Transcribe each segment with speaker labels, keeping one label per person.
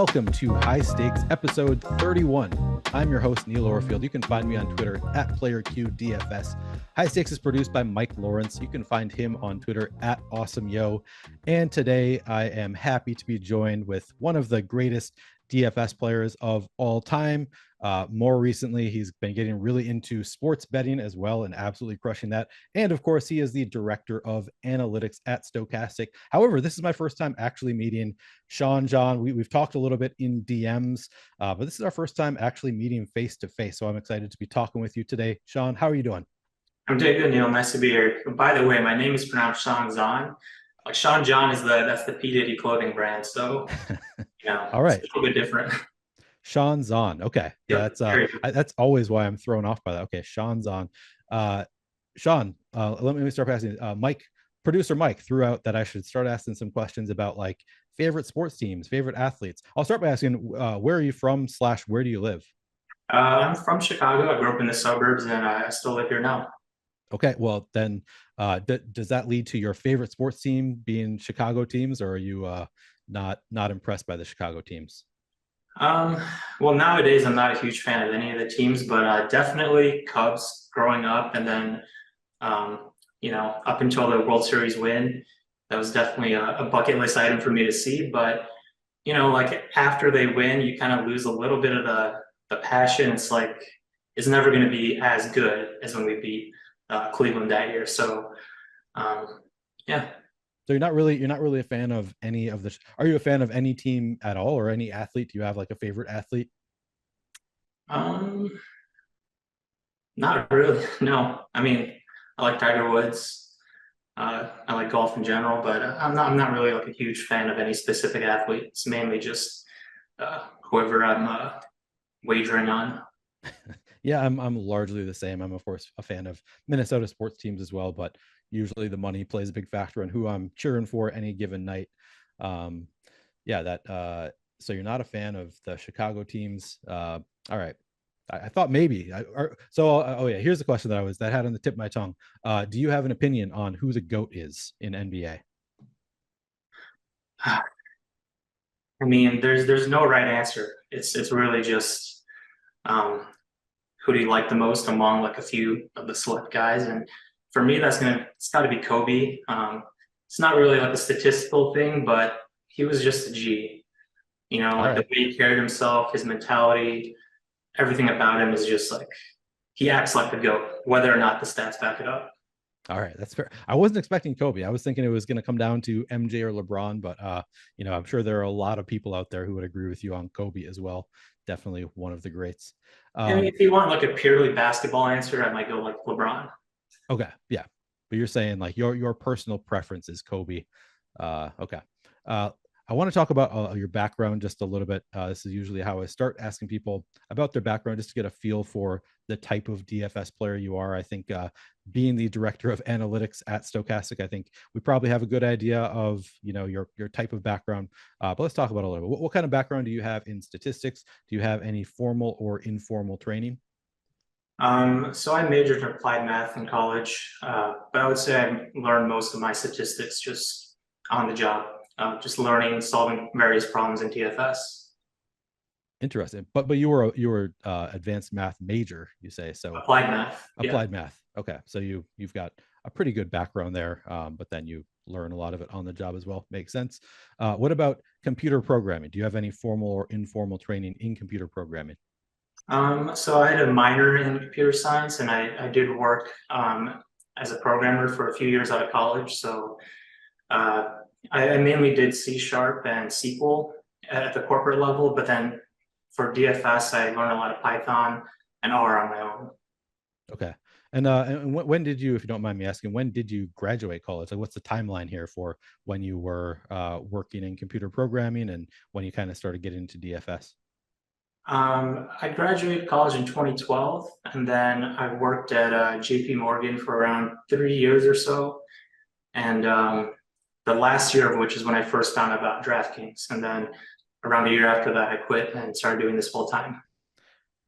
Speaker 1: Welcome to High Stakes episode 31. I'm your host, Neil Orfield. You can find me on Twitter at PlayerQDFS. High Stakes is produced by Mike Lawrence. You can find him on Twitter at Awesemo. And today I am happy to be joined with one of the greatest DFS players of all time. More recently, he's been getting really into sports betting as well and absolutely crushing that. And of course, he is the director of analytics at Stokastic. However, this is my first time actually meeting Shawn Zhan. We've talked a little bit in DMs, but this is our first time actually meeting face to face. So I'm excited to be talking with you today. Shawn, how are you doing?
Speaker 2: I'm doing good, Neil. Nice to be here. By the way, my name is pronounced Shawn Zhan. Shawn Zhan is that's the P Diddy clothing brand, so
Speaker 1: All right.
Speaker 2: it's a little bit different.
Speaker 1: Shawn Zhan. Okay. Yeah, that's always why I'm thrown off by that. Okay, Shawn Zhan. Shawn, let me start passing. Mike, producer Mike, threw out that I should start asking some questions about like favorite sports teams, favorite athletes. I'll start by asking, where are you from / where do you live?
Speaker 2: I'm from Chicago. I grew up in the suburbs, and I still live here now.
Speaker 1: Okay, well then, does that lead to your favorite sports team being Chicago teams, or are you not impressed by the Chicago teams?
Speaker 2: Well, nowadays I'm not a huge fan of any of the teams, but definitely Cubs growing up, and then up until the World Series win, that was definitely a bucket list item for me to see. But like after they win, you kind of lose a little bit of the passion. It's like it's never going to be as good as when we beat Cleveland that year. So yeah.
Speaker 1: So you're not really a fan of any of the. Are you a fan of any team at all, or any athlete? Do you have like a favorite athlete?
Speaker 2: Um, Not really. No. I mean, I like Tiger Woods. I like golf in general, but I'm not really like a huge fan of any specific athlete. It's mainly just whoever I'm wagering on.
Speaker 1: Yeah, I'm largely the same. I'm of course a fan of Minnesota sports teams as well, but usually the money plays a big factor in who I'm cheering for any given night. Um, yeah, that so you're not a fan of the Chicago teams. All right. I thought maybe. Oh yeah, here's the question that had on the tip of my tongue. Do you have an opinion on who the GOAT is in NBA?
Speaker 2: I mean, there's no right answer. It's really just who do you like the most among like a few of the select guys, and for me, it's got to be Kobe. It's not really like a statistical thing, but he was just a G.
Speaker 1: All
Speaker 2: Like the
Speaker 1: right.
Speaker 2: way he carried himself, his mentality, everything about him is just like he acts like the GOAT, whether or not the stats back it up.
Speaker 1: All right, that's fair. I wasn't expecting Kobe. I was thinking it was going to come down to MJ or LeBron, but I'm sure there are a lot of people out there who would agree with you on Kobe as well. Definitely one of the greats.
Speaker 2: And if you want like a purely basketball answer, I might go like LeBron.
Speaker 1: Okay, yeah, but you're saying like your personal preference is Kobe. Okay. Uh, I want to talk about your background just a little bit. This is usually how I start asking people about their background, just to get a feel for the type of DFS player you are. I think being the director of analytics at Stokastic, I think we probably have a good idea of your type of background. But let's talk about it a little bit. What kind of background do you have in statistics? Do you have any formal or informal training?
Speaker 2: So I majored in applied math in college, but I would say I learned most of my statistics just on the job, just learning, solving various problems in TFS.
Speaker 1: Interesting. But you were advanced math major, you say? So
Speaker 2: Applied math, yeah.
Speaker 1: applied math. Okay, so you've got a pretty good background there, but then you learn a lot of it on the job as well. Makes sense. What about computer programming? Do you have any formal or informal training in computer programming?
Speaker 2: So I had a minor in computer science, and I did work as a programmer for a few years out of college. So uh, I mainly did C# and SQL at the corporate level, but then for DFS, I learned a lot of Python and R on my own.
Speaker 1: Okay. And when did you, if you don't mind me asking, when did you graduate college? Like, what's the timeline here for when you were working in computer programming and when you kind of started getting into DFS?
Speaker 2: I graduated college in 2012, and then I worked at JP Morgan for around 3 years or so. And the last year of which is when I first found out about DraftKings. And then around a year after that, I quit and started doing this full time.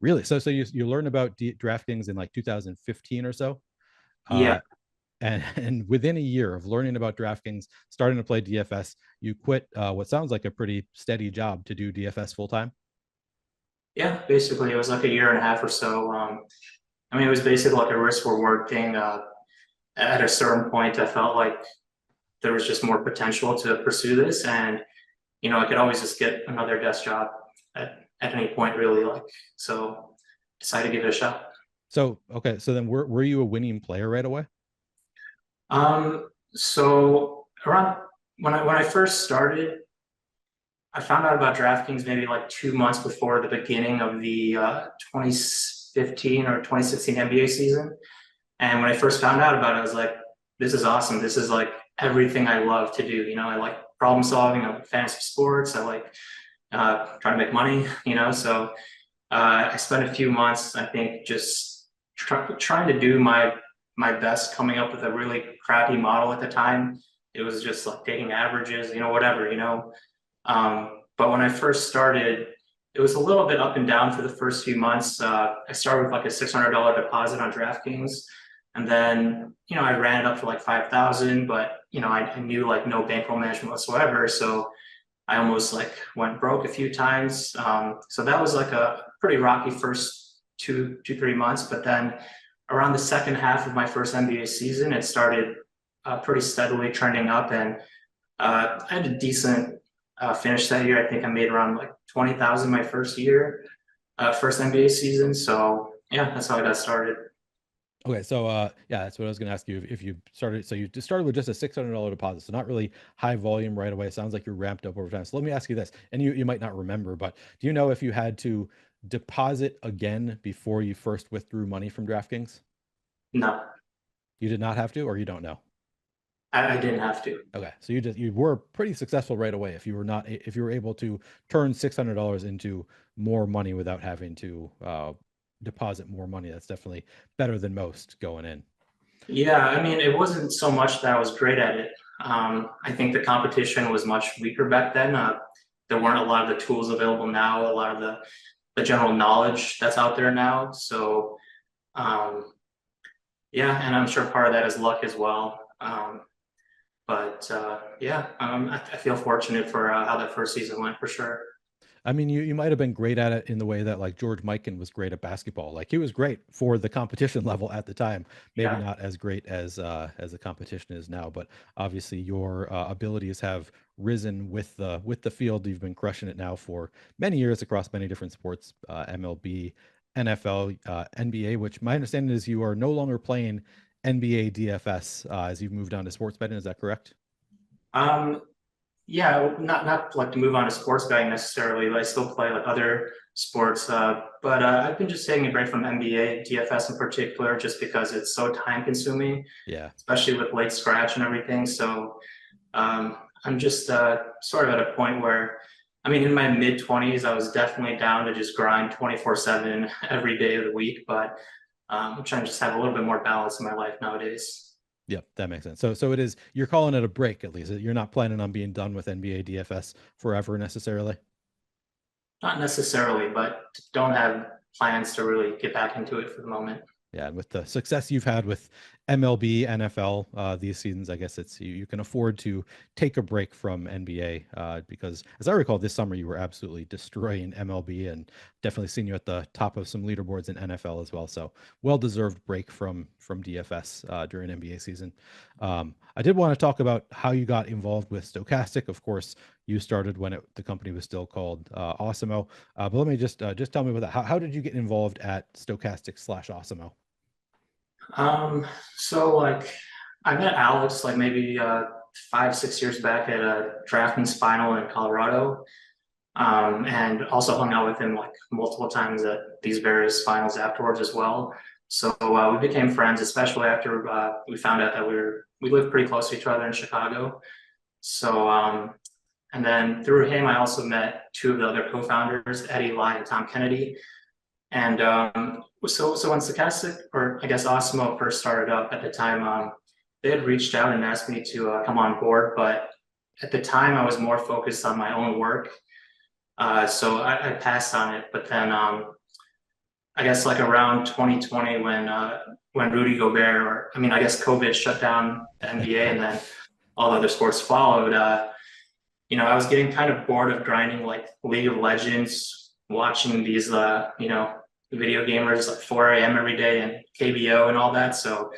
Speaker 1: Really? So you learned about DraftKings in like 2015 or so? Uh,
Speaker 2: Yeah.
Speaker 1: and within a year of learning about DraftKings, starting to play DFS, you quit what sounds like a pretty steady job to do DFS full time.
Speaker 2: Yeah, basically it was like a year and a half or so. I mean, it was basically like a risk reward thing. At a certain point, I felt like there was just more potential to pursue this, and I could always just get another desk job at any point, really. So decided to give it a shot.
Speaker 1: So okay, so then were you a winning player right away?
Speaker 2: So around when I first started, I found out about DraftKings maybe like 2 months before the beginning of the 2015 or 2016 NBA season. And when I first found out about it, I was like, this is awesome. This is like everything I love to do. I like problem solving, I like fantasy sports, I like trying to make money, So I spent a few months, I think, just trying to do my best, coming up with a really crappy model at the time. It was just like taking averages, whatever. But when I first started, it was a little bit up and down for the first few months. I started with like a $600 deposit on DraftKings, and then I ran it up to like 5,000. But I knew like no bankroll management whatsoever, so I almost like went broke a few times. So that was like a pretty rocky first 3 months. But then around the second half of my first NBA season, it started pretty steadily trending up, and I had a decent finish that year. I think I made around like 20,000 my first year, first NBA season. So yeah, that's how I got started.
Speaker 1: Okay, so yeah, that's what I was going to ask you. If you started, so you just started with just a $600 deposit, so not really high volume right away. It sounds like you're ramped up over time. So let me ask you this, and you might not remember, but do you know if you had to deposit again before you first withdrew money from DraftKings?
Speaker 2: No,
Speaker 1: You did not have to, or you don't know?
Speaker 2: I didn't have to.
Speaker 1: Okay, so you were pretty successful right away if you were able to turn $600 into more money without having to deposit more money. That's definitely better than most going in.
Speaker 2: Yeah, I mean, it wasn't so much that I was great at it. I think the competition was much weaker back then. There weren't a lot of the tools available now, a lot of the general knowledge that's out there now. So yeah, and I'm sure part of that is luck as well. But yeah, I feel fortunate for how that first season went, for sure.
Speaker 1: I mean, you might have been great at it in the way that like George Mikan was great at basketball. Like he was great for the competition level at the time. Maybe
Speaker 2: Yeah.
Speaker 1: not as great as the competition is now, but obviously your abilities have risen with the field. You've been crushing it now for many years across many different sports, MLB, NFL, NBA. Which my understanding is you are no longer playing NBA DFS as you've moved on to sports betting. Is that correct?
Speaker 2: Um, yeah, not like to move on to sports betting necessarily, but I still play like other sports. But I've been just taking a break from NBA, DFS in particular, just because it's so time consuming,
Speaker 1: Yeah.
Speaker 2: especially with late scratch and everything. So I'm just sort of at a point where, I mean, in my mid 20s, I was definitely down to just grind 24/7 every day of the week. But I'm trying to just have a little bit more balance in my life nowadays.
Speaker 1: Yep, that makes sense. So it is you're calling it a break at least. You're not planning on being done with NBA DFS forever necessarily.
Speaker 2: Not necessarily, but don't have plans to really get back into it for the moment.
Speaker 1: Yeah, and with the success you've had with MLB, NFL these seasons, I guess you can afford to take a break from NBA because, as I recall, this summer you were absolutely destroying MLB and definitely seen you at the top of some leaderboards in NFL as well. So well-deserved break from DFS during NBA season. I did want to talk about how you got involved with Stokastic. Of course, you started when the company was still called Awesemo. But let me just tell me about that. How did you get involved at Stokastic/Awesemo?
Speaker 2: So like I met Alex like maybe 5, 6 years back at a DraftKings final in Colorado. And also hung out with him like multiple times at these various finals afterwards as well. So we became friends, especially after we found out that we lived pretty close to each other in Chicago. So and then through him, I also met two of the other co-founders, Eddie Lai and Tom Kennedy. And so when Stokastic, or I guess Awesemo first started up at the time, they had reached out and asked me to come on board, but at the time I was more focused on my own work. So I passed on it, but then I I guess like around 2020 when Rudy Gobert, or I mean, I guess COVID shut down the NBA, and then all other sports followed. I was getting kind of bored of grinding like League of Legends, watching these, video gamers like 4 a.m. every day and KBO and all that. So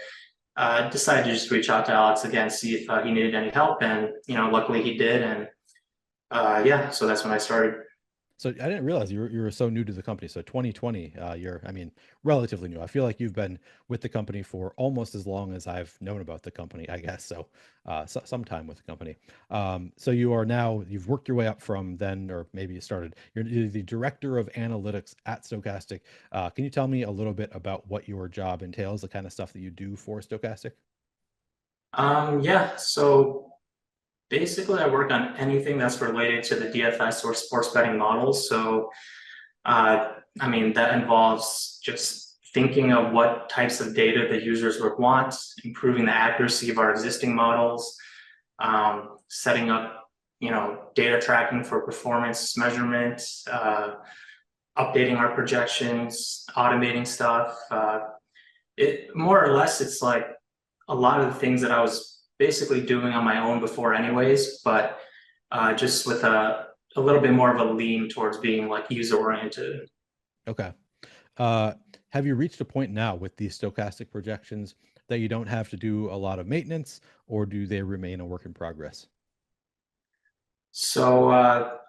Speaker 2: I decided to just reach out to Alex again, see if he needed any help. And, luckily he did. And yeah, so that's when I started.
Speaker 1: So I didn't realize you were so new to the company. So 2020, I mean, relatively new. I feel like you've been with the company for almost as long as I've known about the company, I guess. So some time with the company. So you've worked your way up from then, or maybe you started. You're the director of analytics at Stokastic. Can you tell me a little bit about what your job entails, the kind of stuff that you do for Stokastic?
Speaker 2: Yeah, so basically I work on anything that's related to the DFS or sports betting models. So I mean, that involves just thinking of what types of data the users would want, improving the accuracy of our existing models, setting up, data tracking for performance measurement, updating our projections, automating stuff. It more or less, it's like a lot of the things that I was basically doing on my own before, anyways, but just with a little bit more of a lean towards being like user oriented.
Speaker 1: Okay. Have you reached a point now with these stochastic projections that you don't have to do a lot of maintenance, or do they remain a work in progress?
Speaker 2: So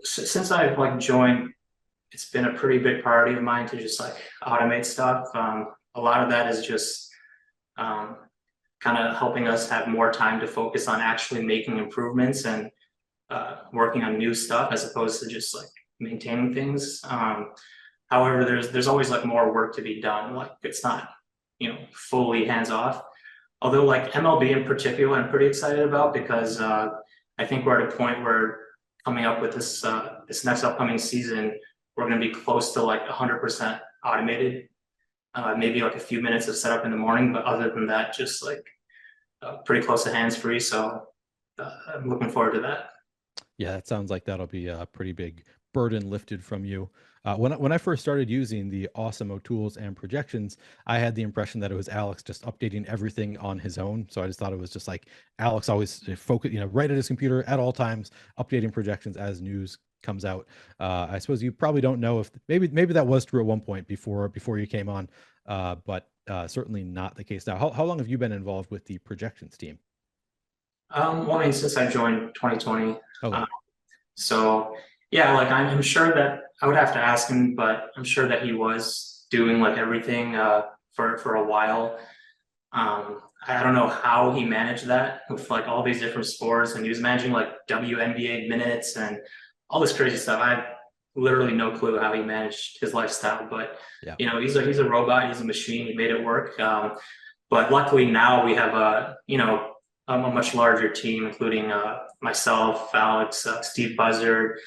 Speaker 2: since I've like joined, it's been a pretty big priority of mine to just like automate stuff. A lot of that is just um, kind of helping us have more time to focus on actually making improvements and working on new stuff as opposed to just like maintaining things. However, there's always like more work to be done. Like it's not, fully hands off. Although like MLB in particular, I'm pretty excited about because I think we're at a point where coming up with this next upcoming season, we're going to be close to like 100% automated. Maybe like a few minutes of setup in the morning, but other than that, just like pretty close to hands free. So I'm looking forward to that.
Speaker 1: Yeah, that sounds like that'll be a pretty big burden lifted from you. When I first started using the Awesemo tools and projections, I had the impression that it was Alex just updating everything on his own. So I just thought it was just like Alex always focus, right at his computer at all times, updating projections as news comes out. I suppose you probably don't know if maybe that was true at one point before you came on, but certainly not the case now. How long have you been involved with the projections team?
Speaker 2: Well, I mean, since I joined 2020,
Speaker 1: Okay.
Speaker 2: so yeah, like I'm sure that I would have to ask him, but I'm sure that he was doing like everything for a while. I don't know how he managed that with like all these different sports, and he was managing like WNBA minutes and all this crazy stuff. I have literally no clue how he managed his lifestyle, but
Speaker 1: Yeah.
Speaker 2: he's a robot, he's a machine, he made it work. But luckily now we have a much larger team, including myself, Alex, Steve Buzzard,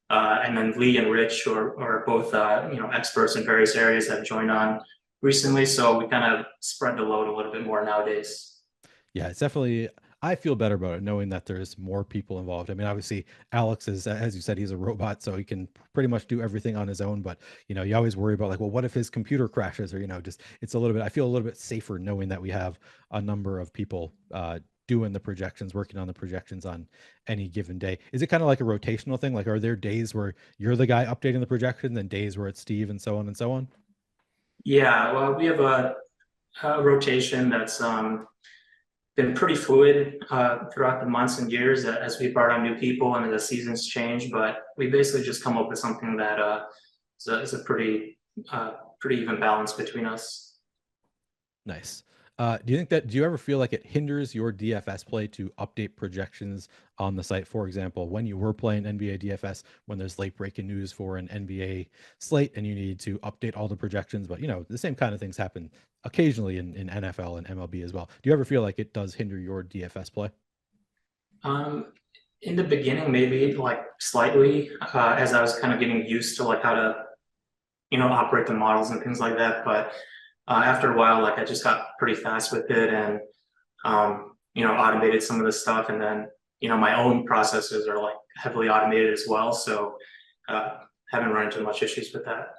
Speaker 2: and then Lee and Rich, who are both experts in various areas that have joined on recently. So we kind of spread the load a little bit more nowadays.
Speaker 1: Yeah, it's definitely, I feel better about it knowing that there's more people involved. I mean, obviously, Alex is, as you said, he's a robot, so he can pretty much do everything on his own. But, you always worry about like, well, what if his computer crashes? Or, just it's a little bit, I feel a little bit safer knowing that we have a number of people doing the projections, working on the projections on any given day. Is it kind of like a rotational thing? Like, are there days where you're the guy updating the projection, and days where it's Steve, and so on and so on?
Speaker 2: Yeah, well, we have a rotation that's been pretty fluid throughout the months and years as we brought on new people and the seasons change. But we basically just come up with something that is a pretty even balance between us.
Speaker 1: Nice. Do you ever feel like it hinders your DFS play to update projections on the site? For example, when you were playing NBA DFS, when there's late breaking news for an NBA slate and you need to update all the projections, but the same kind of things happen occasionally in NFL and MLB as well. Do you ever feel like it does hinder your DFS play?
Speaker 2: Um, in the beginning, maybe like slightly, as I was kind of getting used to like how to operate the models and things like that. But after a while, like I just got pretty fast with it and automated some of the stuff, and then my own processes are like heavily automated as well. So haven't run into much issues with that.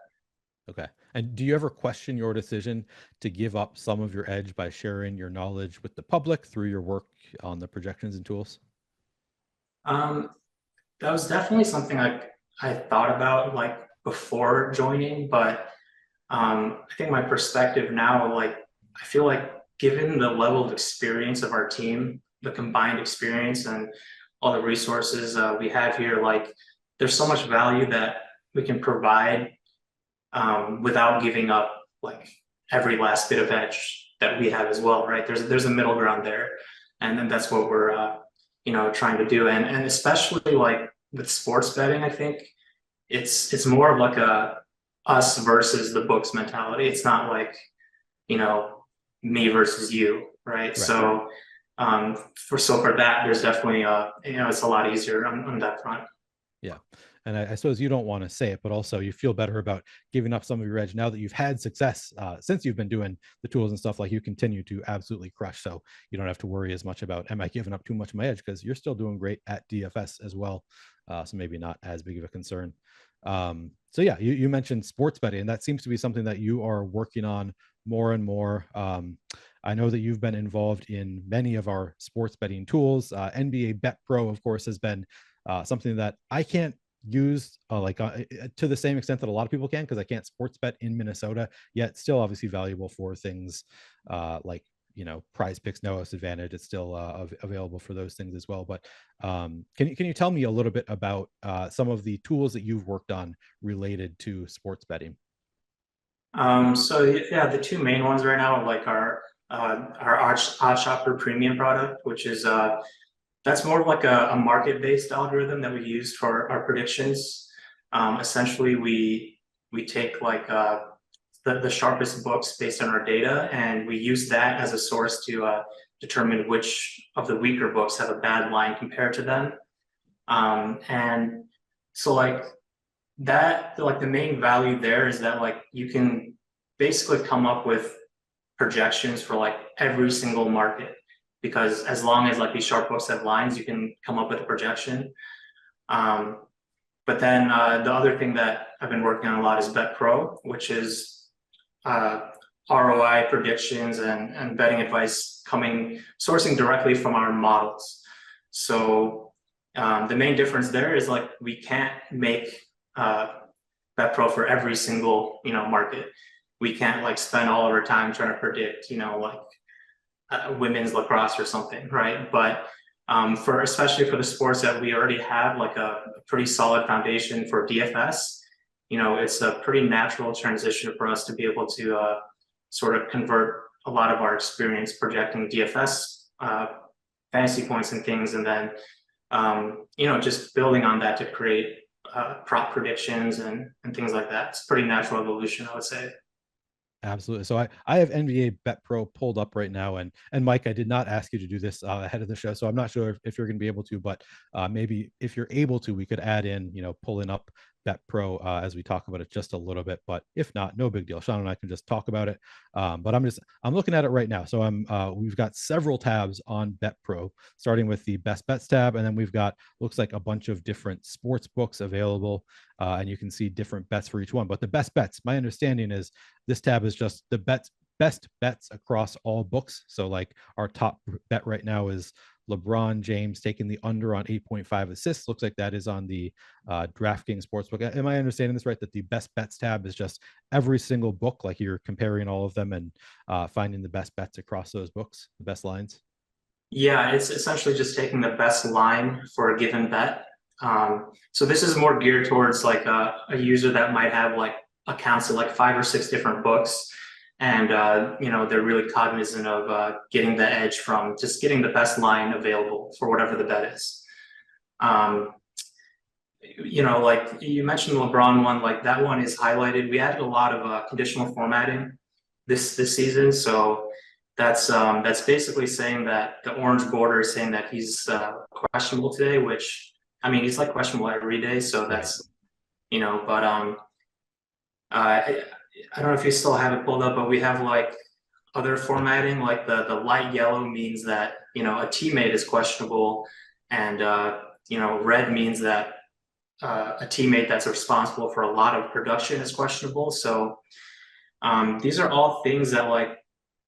Speaker 1: Okay. And do you ever question your decision to give up some of your edge by sharing your knowledge with the public through your work on the projections and tools?
Speaker 2: Um, that was definitely something I thought about like before joining, but I think my perspective now, like I feel like given the level of experience of our team, the combined experience and all the resources we have here, like there's so much value that we can provide without giving up like every last bit of edge that we have as well, right? There's a middle ground there, and then that's what we're trying to do, and especially like with sports betting, I think it's more of like a us versus the books mentality. It's not like you know me versus you, right?
Speaker 1: Right.
Speaker 2: So for that, there's definitely it's a lot easier on that front.
Speaker 1: Yeah. And I suppose you don't want to say it, but also you feel better about giving up some of your edge now that you've had success since you've been doing the tools and stuff. Like you continue to absolutely crush. So you don't have to worry as much about, am I giving up too much of my edge? Because you're still doing great at DFS as well. So maybe not as big of a concern. So yeah, you mentioned sports betting, and that seems to be something that you are working on more and more. I know that you've been involved in many of our sports betting tools. NBA Bet Pro, of course, has been something that I can't use to the same extent that a lot of people can, because I can't sports bet in Minnesota, yet still obviously valuable for things like prize picks, no advantage. It's still available for those things as well. But can you tell me a little bit about some of the tools that you've worked on related to sports betting?
Speaker 2: So yeah, the two main ones right now are like our Odd Shopper Premium product, which is that's more of like a market-based algorithm that we use for our predictions. Essentially, we take like the sharpest books based on our data, and we use that as a source to determine which of the weaker books have a bad line compared to them. And so like that, like the main value there is that like you can basically come up with projections for like every single market, because as long as like these sharp books have lines, you can come up with a projection. Um, but then the other thing that I've been working on a lot is Bet Pro, which is ROI predictions and betting advice sourcing directly from our models. So the main difference there is like we can't make Bet Pro for every single market. We can't like spend all of our time trying to predict like women's lacrosse or something, right? But for especially for the sports that we already have like a pretty solid foundation for DFS, it's a pretty natural transition for us to be able to sort of convert a lot of our experience projecting DFS fantasy points and things, and then just building on that to create prop predictions and things like that. It's a pretty natural evolution, I would say.
Speaker 1: Absolutely. So I have NBA Bet Pro pulled up right now, and Mike, I did not ask you to do this ahead of the show, so I'm not sure if you're going to be able to, but maybe if you're able to, we could add in pulling up Bet Pro as we talk about it just a little bit. But if not, no big deal. Shawn and I can just talk about it. But I'm looking at it right now. So we've got several tabs on Bet Pro, starting with the best bets tab, and then we've got looks like a bunch of different sports books available, and you can see different bets for each one. But the best bets, my understanding is this tab is just the best bets across all books. So like our top bet right now is LeBron James taking the under on 8.5 assists. Looks like that is on the DraftKings Sportsbook. Am I understanding this right? That the best bets tab is just every single book, like you're comparing all of them and finding the best bets across those books, the best lines?
Speaker 2: Yeah, it's essentially just taking the best line for a given bet. So this is more geared towards like a user that might have like accounts of like 5 or 6 different books, and they're really cognizant of getting the edge from just getting the best line available for whatever the bet is. Like you mentioned the LeBron one, like that one is highlighted. We added a lot of conditional formatting this season, so that's basically saying that the orange border is saying that he's questionable today, which I mean he's like questionable every day, so that's but I don't know if you still have it pulled up, but we have like other formatting, like the light yellow means that a teammate is questionable, and red means that a teammate that's responsible for a lot of production is questionable. So these are all things that like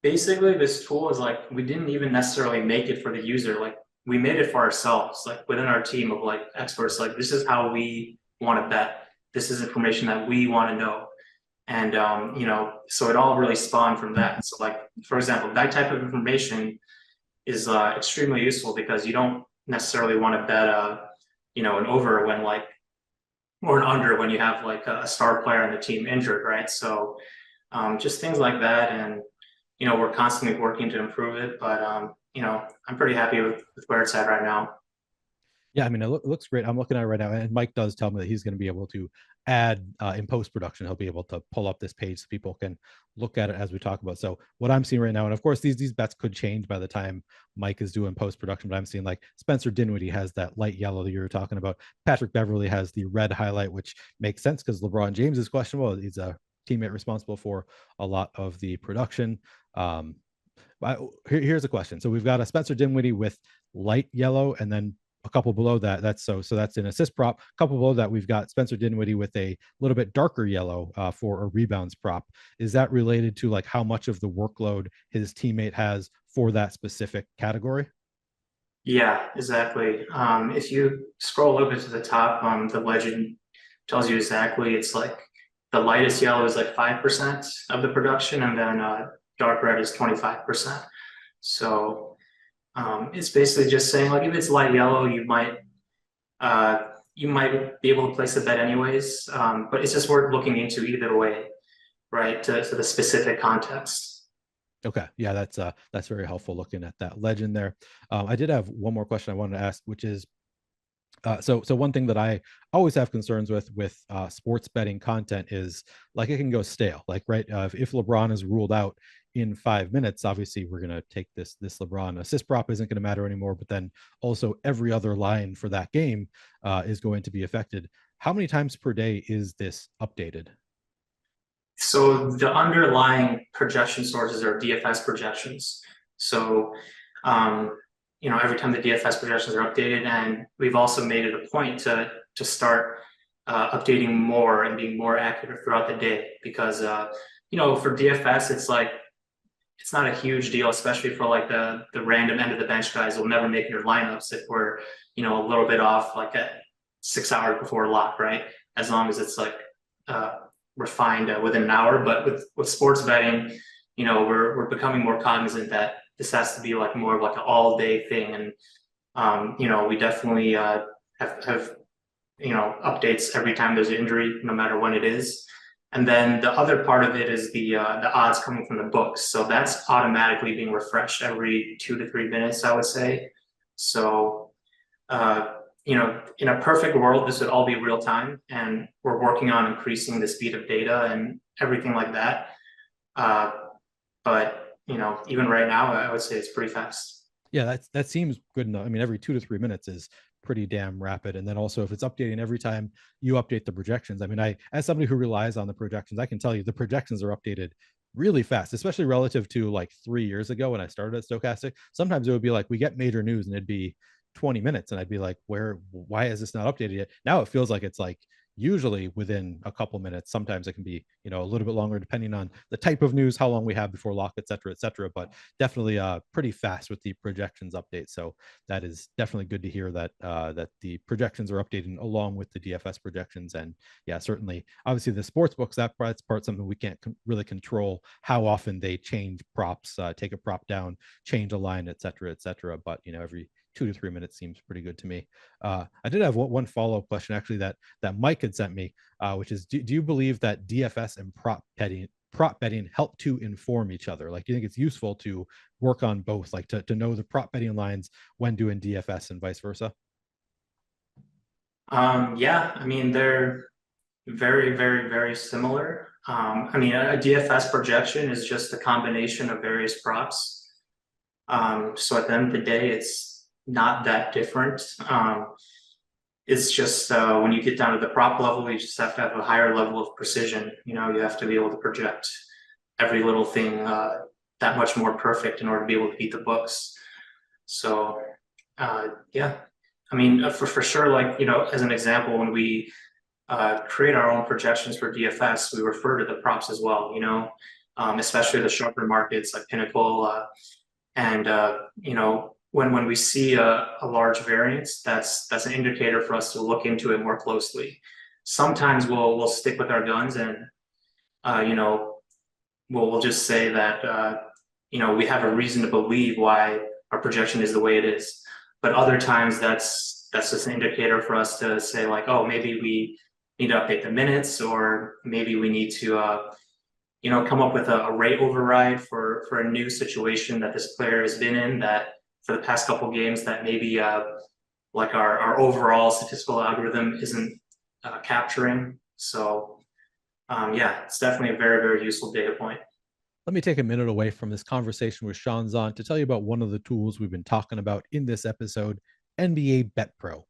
Speaker 2: basically this tool is like we didn't even necessarily make it for the user. Like we made it for ourselves, like within our team of like experts. Like this is how we want to bet. This is information that we want to know. And so it all really spawned from that. So like for example, that type of information is extremely useful because you don't necessarily want to bet an over when like or an under when you have like a star player on the team injured, right? So just things like that, and we're constantly working to improve it. But I'm pretty happy with where it's at right now.
Speaker 1: Yeah, I mean, it looks great. I'm looking at it right now, and Mike does tell me that he's going to be able to add in post production. He'll be able to pull up this page so people can look at it as we talk about. So what I'm seeing right now, and of course these bets could change by the time Mike is doing post production, but I'm seeing like Spencer Dinwiddie has that light yellow that you were talking about. Patrick Beverly has the red highlight, which makes sense because LeBron James is questionable. He's a teammate responsible for a lot of the production. Here's a question. So we've got a Spencer Dinwiddie with light yellow, and then a couple below that. So that's an assist prop. A couple below that, we've got Spencer Dinwiddie with a little bit darker yellow for a rebounds prop. Is that related to like how much of the workload his teammate has for that specific category?
Speaker 2: Yeah, exactly. If you scroll a little bit to the top, the legend tells you exactly. It's like the lightest yellow is like 5% of the production, and then dark red is 25%. So it's basically just saying like if it's light yellow, you might be able to place a bet anyways, but it's just worth looking into either way, right? To the specific context.
Speaker 1: Okay, yeah, that's very helpful looking at that legend there. I did have one more question I wanted to ask, which is so one thing that I always have concerns with sports betting content is like it can go stale. Like right, if LeBron is ruled out in 5 minutes, obviously we're gonna take this LeBron assist prop isn't gonna matter anymore. But then also every other line for that game is going to be affected. How many times per day is this updated?
Speaker 2: So the underlying projection sources are DFS projections. So, every time the DFS projections are updated, and we've also made it a point to start updating more and being more accurate throughout the day because, for DFS, it's like it's not a huge deal, especially for like the random end of the bench guys who'll never make your lineups if we're a little bit off like at 6 hours before lock, right? As long as it's like refined within an hour. But with sports betting, we're becoming more cognizant that this has to be like more of like an all day thing, and we definitely have updates every time there's an injury, no matter when it is. And then the other part of it is the odds coming from the books. So that's automatically being refreshed every 2 to 3 minutes, I would say. So, in a perfect world, this would all be real time, and we're working on increasing the speed of data and everything like that. But even right now, I would say it's pretty fast.
Speaker 1: Yeah, that seems good enough. I mean, every 2 to 3 minutes is pretty damn rapid. And then also if it's updating every time you update the projections, I mean, as somebody who relies on the projections, I can tell you the projections are updated really fast, especially relative to like 3 years ago when I started at Stokastic. Sometimes it would be like we get major news and it'd be 20 minutes and I'd be like, why is this not updated yet? Now it feels like it's like usually within a couple minutes. Sometimes it can be a little bit longer depending on the type of news, how long we have before lock, et cetera, et cetera. But definitely pretty fast with the projections update. So that is definitely good to hear that that the projections are updating along with the DFS projections. And yeah, certainly obviously the sports books, that's part something we can't really control how often they change props, take a prop down, change a line, et cetera, et cetera. But every 2 to 3 minutes seems pretty good to me. I did have one follow-up question actually that Mike had sent me, which is, do you believe that DFS and prop betting help to inform each other? Like, do you think it's useful to work on both, like to know the prop betting lines when doing DFS and vice versa?
Speaker 2: Yeah, I mean, they're very, very, very similar. I mean, a DFS projection is just a combination of various props. So at the end of the day, it's not that different. It's just when you get down to the prop level, you just have to have a higher level of precision. You have to be able to project every little thing that much more perfect in order to be able to beat the books. So, yeah. I mean, for sure, like, as an example, when we create our own projections for DFS, we refer to the props as well, especially the sharper markets like Pinnacle. And when we see a large variance, that's an indicator for us to look into it more closely. Sometimes we'll stick with our guns and uh, you know we'll just say that we have a reason to believe why our projection is the way it is. But other times that's just an indicator for us to say like, oh, maybe we need to update the minutes, or maybe we need to come up with a rate override for a new situation that this player has been in that for the past couple games that maybe like our overall statistical algorithm isn't capturing. So yeah, it's definitely a very, very useful data point.
Speaker 1: Let me take a minute away from this conversation with Shawn Zhan to tell you about one of the tools we've been talking about in this episode, NBA Bet Pro.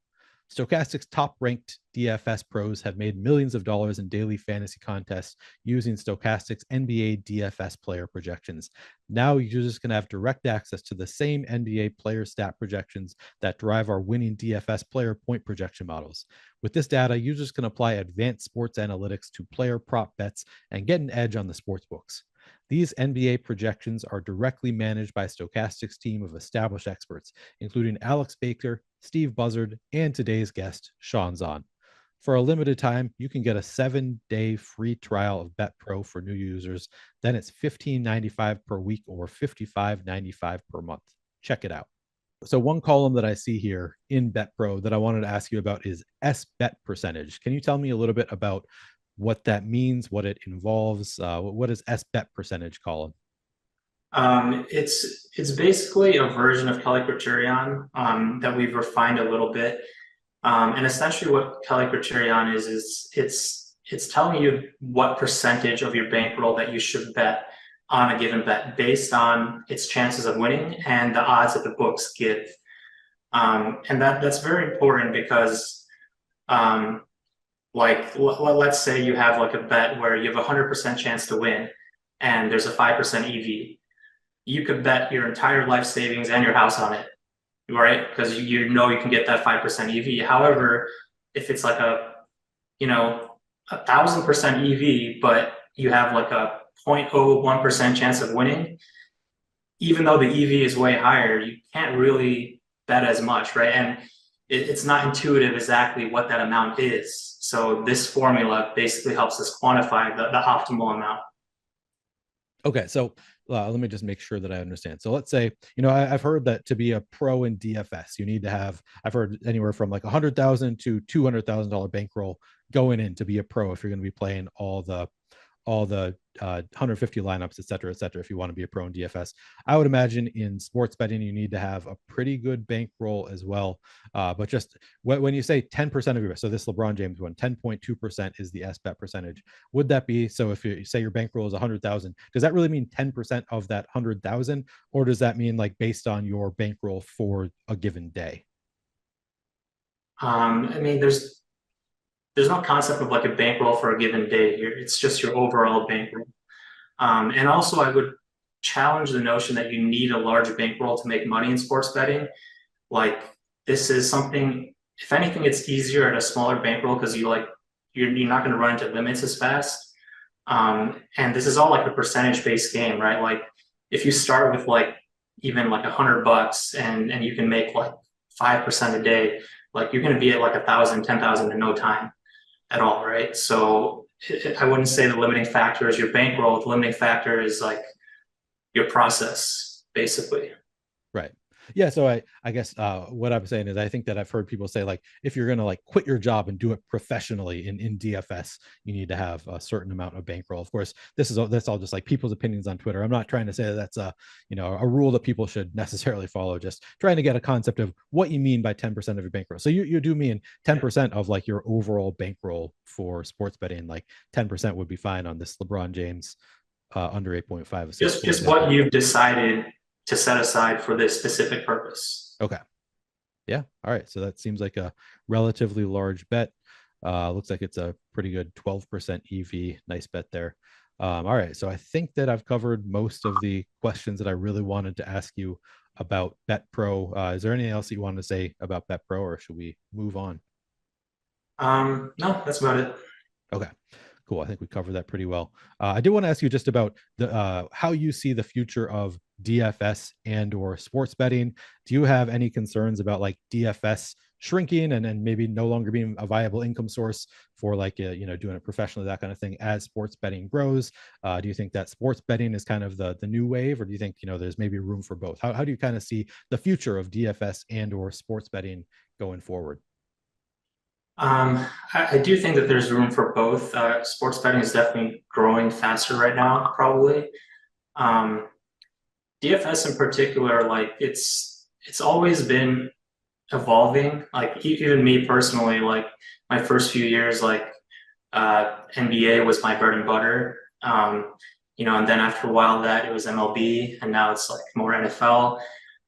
Speaker 1: Stokastic's top-ranked DFS pros have made millions of dollars in daily fantasy contests using Stokastic's NBA DFS player projections. Now users can have direct access to the same NBA player stat projections that drive our winning DFS player point projection models. With this data, users can apply advanced sports analytics to player prop bets and get an edge on the sports books. These NBA projections are directly managed by Stokastic's team of established experts, including Alex Baker, Steve Buzzard, and today's guest, Shawn Zhan. For a limited time, you can get a 7-day free trial of BetPro for new users. Then it's $15.95 per week or $55.95 per month. Check it out. So one column that I see here in BetPro that I wanted to ask you about is SBet percentage. Can you tell me a little bit about what that means, what it involves? What is SBet percentage column?
Speaker 2: It's basically a version of Kelly Criterion that we've refined a little bit. And essentially what Kelly Criterion is it's telling you what percentage of your bankroll that you should bet on a given bet based on its chances of winning and the odds that the books give. And that's very important because like let's say you have like a bet where you have a 100% chance to win and there's a 5% EV. You could bet your entire life savings and your house on it, right? Because you know you can get that 5% EV. However, if it's like a 1,000% EV, but you have like a 0.01% chance of winning, even though the EV is way higher, you can't really bet as much, right? And it's not intuitive exactly what that amount is. So this formula basically helps us quantify the optimal amount.
Speaker 1: Okay, so let me just make sure that I understand. So let's say, I've heard that to be a pro in DFS, you need to have, I've heard anywhere from like $100,000 to $200,000 bankroll going in to be a pro if you're going to be playing all the 150 lineups, et cetera, if you want to be a pro in DFS. I would imagine in sports betting, you need to have a pretty good bankroll as well. But just when you say 10% of your, so this LeBron James one, 10.2% is the SBet percentage. Would that be, so if you say your bankroll is 100,000, does that really mean 10% of that 100,000? Or does that mean like based on your bankroll for a given day?
Speaker 2: I mean, there's no concept of like a bankroll for a given day here. It's just your overall bankroll. And also, I would challenge the notion that you need a large bankroll to make money in sports betting. Like this is something, if anything, it's easier at a smaller bankroll because you're not going to run into limits as fast. And this is all like a percentage-based game, right? Like if you start with like even like $100 and you can make like 5% a day, like you're going to be at like 1,000, 10,000 in no time at all, right? So I wouldn't say the limiting factor is your bankroll. The limiting factor is like your process, basically.
Speaker 1: Right. Yeah. So I guess what I'm saying is I think that I've heard people say like if you're gonna like quit your job and do it professionally in DFS, you need to have a certain amount of bankroll. Of course, that's all just like people's opinions on Twitter. I'm not trying to say that that's a rule that people should necessarily follow. Just trying to get a concept of what you mean by 10% of your bankroll. So you do mean 10% of like your overall bankroll for sports betting. Like 10% would be fine on this LeBron James under 8.5.
Speaker 2: Just what you've decided to set aside for this specific purpose.
Speaker 1: Okay. Yeah. All right. So that seems like a relatively large bet. Looks like it's a pretty good 12% EV. Nice bet there. All right. So I think that I've covered most of the questions that I really wanted to ask you about Bet Pro. Is there anything else that you wanted to say about Bet Pro, or should we move on?
Speaker 2: No, that's about it.
Speaker 1: Okay, cool. I think we covered that pretty well. I did want to ask you just about the how you see the future of DFS and or sports betting. Do you have any concerns about like DFS shrinking and maybe no longer being a viable income source for like doing it professionally, that kind of thing, as sports betting grows? Do you think that sports betting is kind of the new wave, or do you think there's maybe room for both? How do you kind of see the future of DFS and or sports betting going forward?
Speaker 2: I do think that there's room for both. Sports betting is definitely growing faster right now, probably. Um, DFS in particular, like it's always been evolving. Like even me personally, like my first few years, like NBA was my bread and butter. And then after a while that it was MLB, and now it's like more NFL.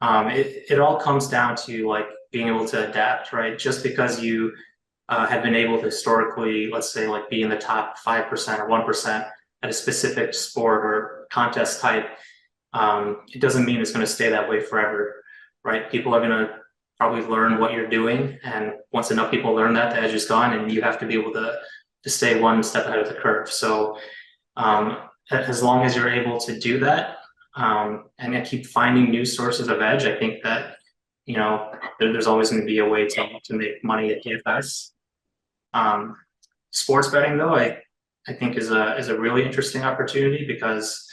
Speaker 2: It all comes down to like being able to adapt, right? Just because you have been able to historically, let's say, like be in the top 5% or 1% at a specific sport or contest type, it doesn't mean it's going to stay that way forever, right? People are going to probably learn what you're doing, and once enough people learn that, the edge is gone, and you have to be able to stay one step ahead of the curve. So as long as you're able to do that, and keep finding new sources of edge, I think that there's always going to be a way to make money at DFS. Sports betting, though, I think is a really interesting opportunity because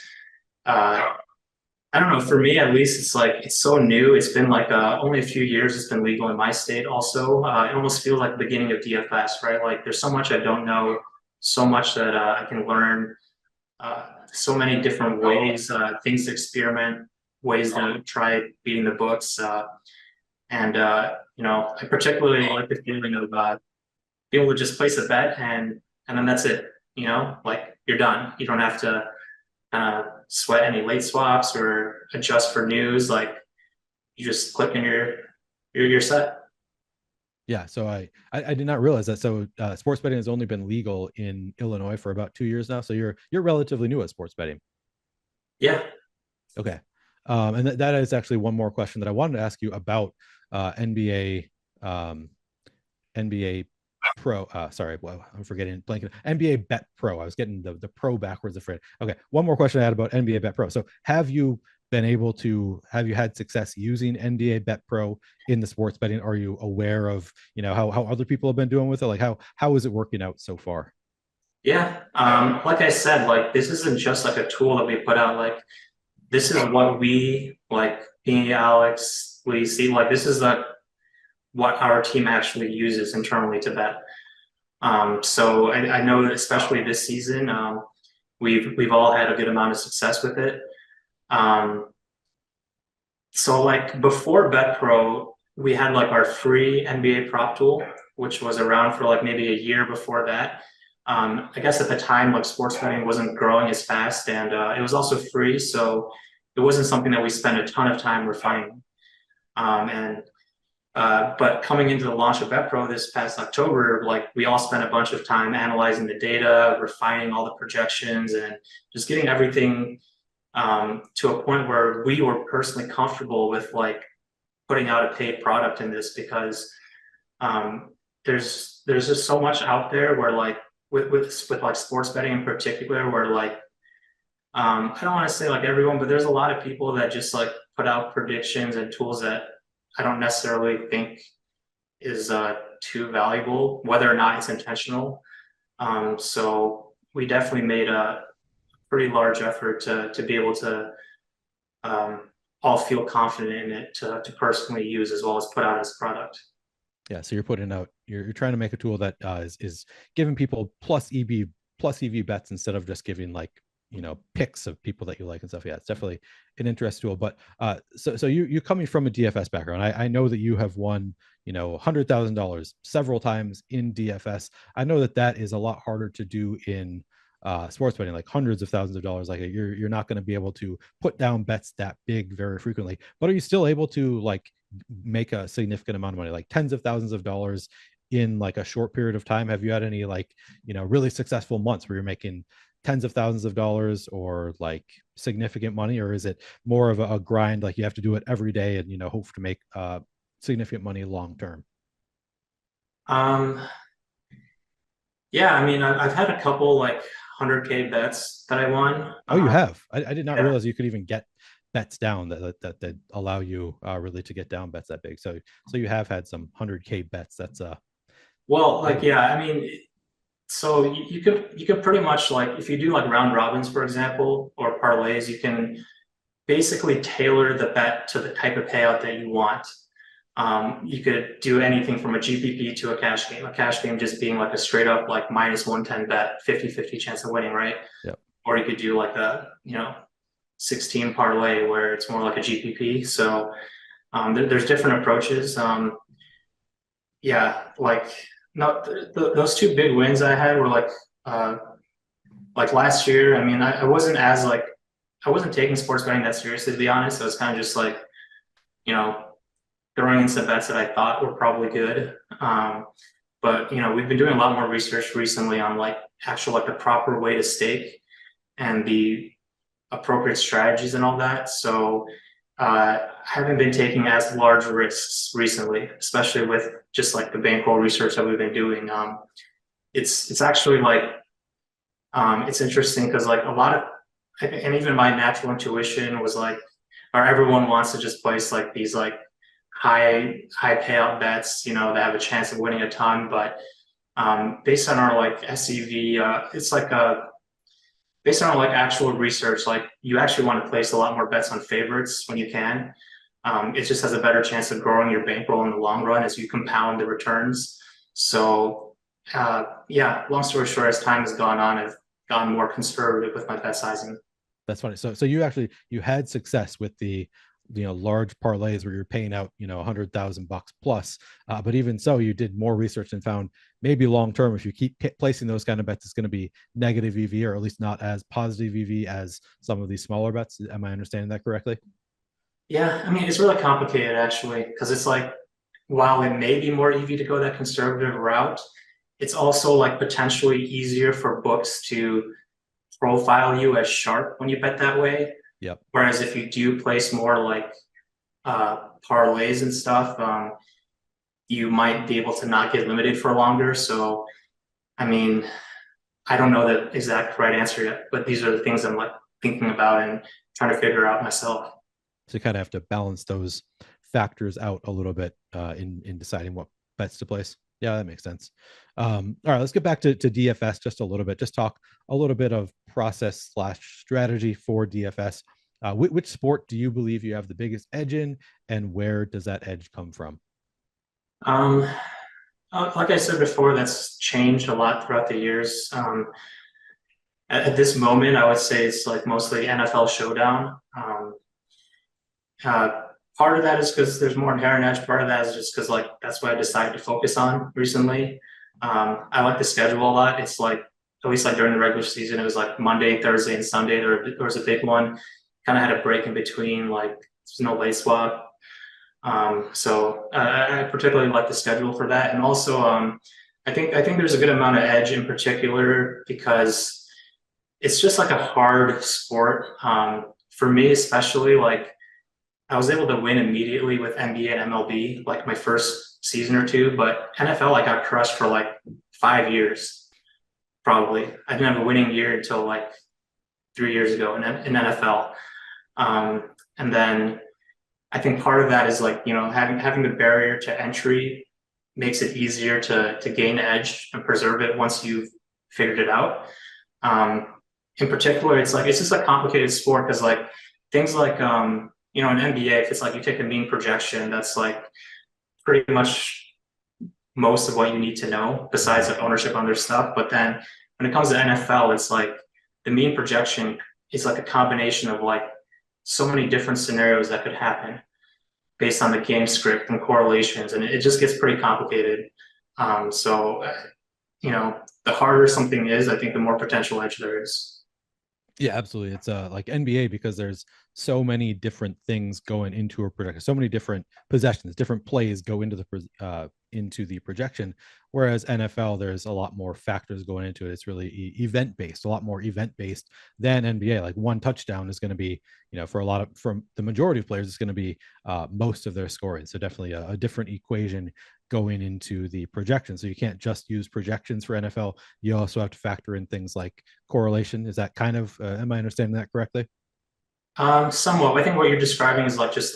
Speaker 2: I don't know, for me at least, it's like it's so new. It's been like only a few years it's been legal in my state. Also, it almost feels like the beginning of DFS, right? Like there's so much I don't know, so much that I can learn, so many different ways, things to experiment, ways to try beating the books, and I particularly like the feeling of be able to just place a bet and then that's it. Like you're done. You don't have to sweat any late swaps or adjust for news. Like you just click and you're set.
Speaker 1: Yeah, so I did not realize that. So sports betting has only been legal in Illinois for about 2 years now. So you're relatively new at sports betting.
Speaker 2: Yeah.
Speaker 1: Okay, and that is actually one more question that I wanted to ask you about NBA NBA Pro. Sorry, well, I'm forgetting blanket. NBA Bet Pro. I was getting the pro backwards. Afraid. Okay, one more question I had about NBA Bet Pro. So have you had success using NBA Bet Pro in the sports betting? Are you aware of how other people have been doing with it? Like how is it working out so far?
Speaker 2: Yeah. Like I said, like this isn't just like a tool that we put out. Like this is what we like me, Alex, we see, like this is what our team actually uses internally to bet. So I know that especially this season, we've all had a good amount of success with it. So like before BetPro, we had like our free NBA prop tool, which was around for like maybe a year before that. I guess at the time, like sports betting wasn't growing as fast, and it was also free, so it wasn't something that we spent a ton of time refining. And but coming into the launch of BetPro this past October, like we all spent a bunch of time analyzing the data, refining all the projections, and just getting everything to a point where we were personally comfortable with like putting out a paid product in this, because there's just so much out there where like with like sports betting in particular, where like I don't want to say like everyone, but there's a lot of people that just like put out predictions and tools that I don't necessarily think is too valuable, whether or not it's intentional. So we definitely made a pretty large effort to be able to all feel confident in it to personally use as well as put out as a product.
Speaker 1: Yeah, so you're trying to make a tool that is giving people plus EV bets instead of just giving like picks of people that you like and stuff. Yeah, it's definitely an interest tool. But so you coming from a DFS background, I know that you have won $100,000 several times in DFS. I know that is a lot harder to do in sports betting, like hundreds of thousands of dollars. Like you're not going to be able to put down bets that big very frequently. But are you still able to like make a significant amount of money, like tens of thousands of dollars in like a short period of time? Have you had any like really successful months where you're making tens of thousands of dollars or like significant money, or is it more of a grind, like you have to do it every day and hope to make significant money long term?
Speaker 2: Um, yeah, I mean, I've had a couple like 100K bets that I won.
Speaker 1: Oh, you have? I did not
Speaker 2: Yeah.
Speaker 1: realize you could even get bets down that allow you really to get down bets that big. So you have had some 100K bets. That's
Speaker 2: Well,
Speaker 1: big
Speaker 2: like,
Speaker 1: one.
Speaker 2: yeah, I mean, so you could pretty much like if you do like round robins, for example, or parlays, you can basically tailor the bet to the type of payout that you want. You could do anything from a GPP to a cash game. A cash game just being like a straight up like minus 110 bet, 50-50 chance of winning, right?
Speaker 1: Yep.
Speaker 2: Or you could do like a, 16 parlay where it's more like a GPP. So there's different approaches. Yeah, like no, those two big wins I had were uh, like last year. I mean, I wasn't as like I wasn't taking sports betting that seriously, to be honest. I was kind of just like, you know, throwing in some bets that I thought were probably good. But we've been doing a lot more research recently on like actual like the proper way to stake and the appropriate strategies and all that. So I haven't been taking as large risks recently, especially with just like the bankroll research that we've been doing. It's actually like it's interesting because like a lot of and even my natural intuition was like, or everyone wants to just place like these like high payout bets, that have a chance of winning a ton. But based on our like SEV, it's like based on like actual research, like you actually want to place a lot more bets on favorites when you can. It just has a better chance of growing your bankroll in the long run as you compound the returns. So yeah, long story short, as time has gone on, I've gotten more conservative with my bet sizing.
Speaker 1: That's funny. So you had success with the large parlays where you're paying out 100,000 bucks plus, but even so, you did more research and found maybe long term, if you keep placing those kind of bets, it's going to be negative EV, or at least not as positive EV as some of these smaller bets. Am I understanding that correctly?
Speaker 2: Yeah, I mean, it's really complicated actually, because it's like, while it may be more easy to go that conservative route, it's also like potentially easier for books to profile you as sharp when you bet that way.
Speaker 1: Yep.
Speaker 2: Whereas if you do place more like parlays and stuff, you might be able to not get limited for longer. So, I mean, I don't know the exact right answer yet, but these are the things I'm like thinking about and trying to figure out myself.
Speaker 1: So you kind of have to balance those factors out a little bit in deciding what bets to place. Yeah, that makes sense. All right, let's get back to DFS just a little bit. Just talk a little bit of process slash strategy for DFS. Which sport do you believe you have the biggest edge in, and where does that edge come from?
Speaker 2: Um, like I said before, that's changed a lot throughout the years. At this moment, I would say it's like mostly NFL Showdown. Uh, Part of that is because there's more inherent edge. Part of that is just because like that's what I decided to focus on recently. I like the schedule a lot. It's like at least like during the regular season, it was like Monday, Thursday, and Sunday. There was a big one. Kind of had a break in between, like there's no late swap. So I particularly like the schedule for that, and also I think there's a good amount of edge in particular because it's just like a hard sport. For me, especially like I was able to win immediately with NBA and MLB, like my first season or two, but NFL, I got crushed for like 5 years, probably. I didn't have a winning year until like 3 years ago in NFL. And then I think part of that is like, having the barrier to entry makes it easier to gain edge and preserve it once you've figured it out. In particular, it's just a complicated sport because like things like in NBA, if it's like you take a mean projection, that's like pretty much most of what you need to know besides like ownership on their stuff. But then when it comes to NFL, it's like the mean projection is like a combination of like so many different scenarios that could happen based on the game script and correlations, and it just gets pretty complicated. So, the harder something is, I think the more potential edge there is.
Speaker 1: Yeah, absolutely. It's like NBA because there's so many different things going into a production, so many different possessions, different plays go into the projection. Whereas NFL, there's a lot more factors going into it. It's really event based, a lot more event based than NBA. Like one touchdown is going to be, for from the majority of players, it's going to be most of their scoring. So definitely a different equation going into the projection. So you can't just use projections for NFL. You also have to factor in things like correlation. Is that kind of, am I understanding that correctly?
Speaker 2: Somewhat. I think what you're describing is like just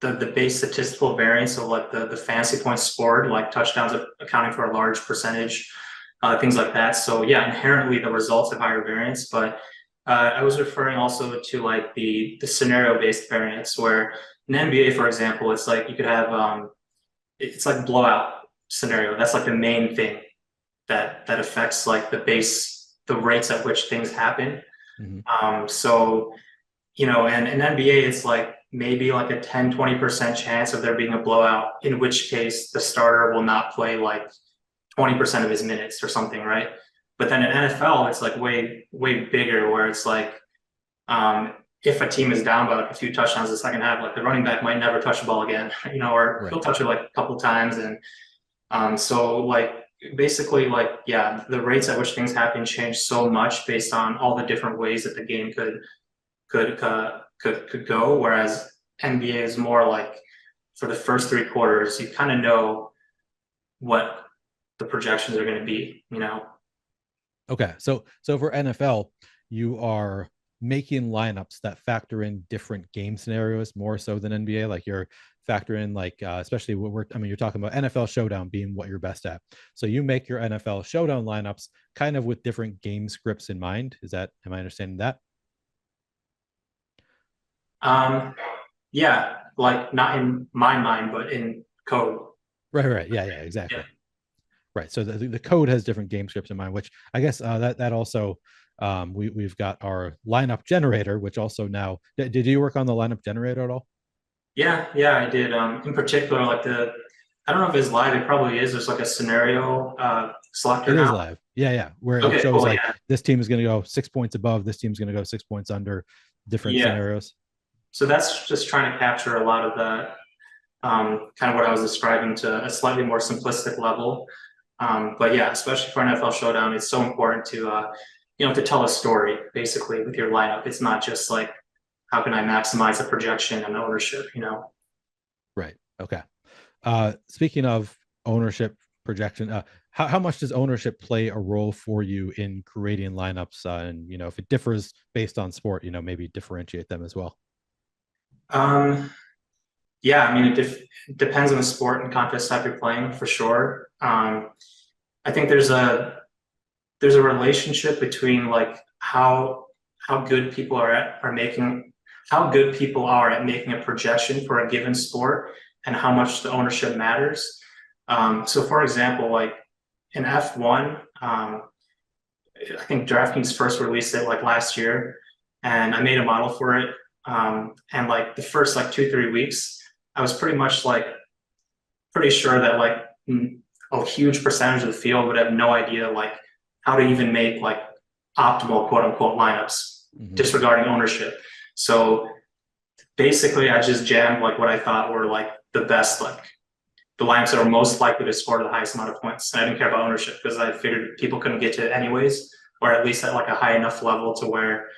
Speaker 2: the base statistical variance of like the fantasy points scored, like touchdowns accounting for a large percentage, things like that. So yeah, inherently the results have higher variance, but I was referring also to like the scenario based variance, where in NBA, for example, it's like you could have it's like blowout scenario. That's like the main thing that affects like the rates at which things happen. So and in NBA, it's like maybe like a 10-20% chance of there being a blowout, in which case the starter will not play like 20% of his minutes or something, right? But then in NFL, it's like way bigger, where it's like if a team is down by like a few touchdowns the second half, like the running back might never touch the ball again, or
Speaker 1: Right.
Speaker 2: he'll touch it like a couple times. And so like basically like, yeah, the rates at which things happen change so much based on all the different ways that the game could go. Whereas NBA is more like, for the first 3 quarters, you kind of know what the projections are going to be.
Speaker 1: Okay. So for NFL, you are making lineups that factor in different game scenarios more so than NBA. Like you're factoring like especially you're talking about NFL Showdown being what you're best at. So you make your NFL Showdown lineups kind of with different game scripts in mind. Am I understanding that?
Speaker 2: Yeah, like not in my mind, but in code.
Speaker 1: Right. Yeah, exactly. Yeah. Right. So the code has different game scripts in mind, which I guess that also we've got our lineup generator, which also now did you work on the lineup generator at all?
Speaker 2: Yeah, I did. In particular, like I don't know if it's live. It probably is. There's like a scenario selector
Speaker 1: It is
Speaker 2: now.
Speaker 1: live. Yeah. Where it
Speaker 2: Okay,
Speaker 1: shows
Speaker 2: cool.
Speaker 1: like
Speaker 2: Yeah,
Speaker 1: this team is going to go 6 points above, this team's going to go 6 points under, different
Speaker 2: yeah.
Speaker 1: scenarios.
Speaker 2: So that's just trying to capture a lot of that, kind of what I was describing, to a slightly more simplistic level. But yeah, especially for NFL Showdown, it's so important to tell a story basically with your lineup. It's not just like, how can I maximize the projection and ownership.
Speaker 1: Right. Okay. Speaking of ownership projection, how much does ownership play a role for you in creating lineups? And if it differs based on sport, maybe differentiate them as well.
Speaker 2: Yeah, I mean, it depends on the sport and contest type you're playing, for sure. I think there's a relationship between like how good people are making how good people are at making a projection for a given sport, and how much the ownership matters. So for example, like in F1, I think DraftKings first released it like last year, and I made a model for it. And like the first like 2-3 weeks, I was pretty sure that like a huge percentage of the field would have no idea like how to even make like optimal quote unquote lineups, disregarding ownership. So basically I just jammed like what I thought were like the best, like the lineups that are most likely to score the highest amount of points. And I didn't care about ownership because I figured people couldn't get to it anyways, or at least at like a high enough level to where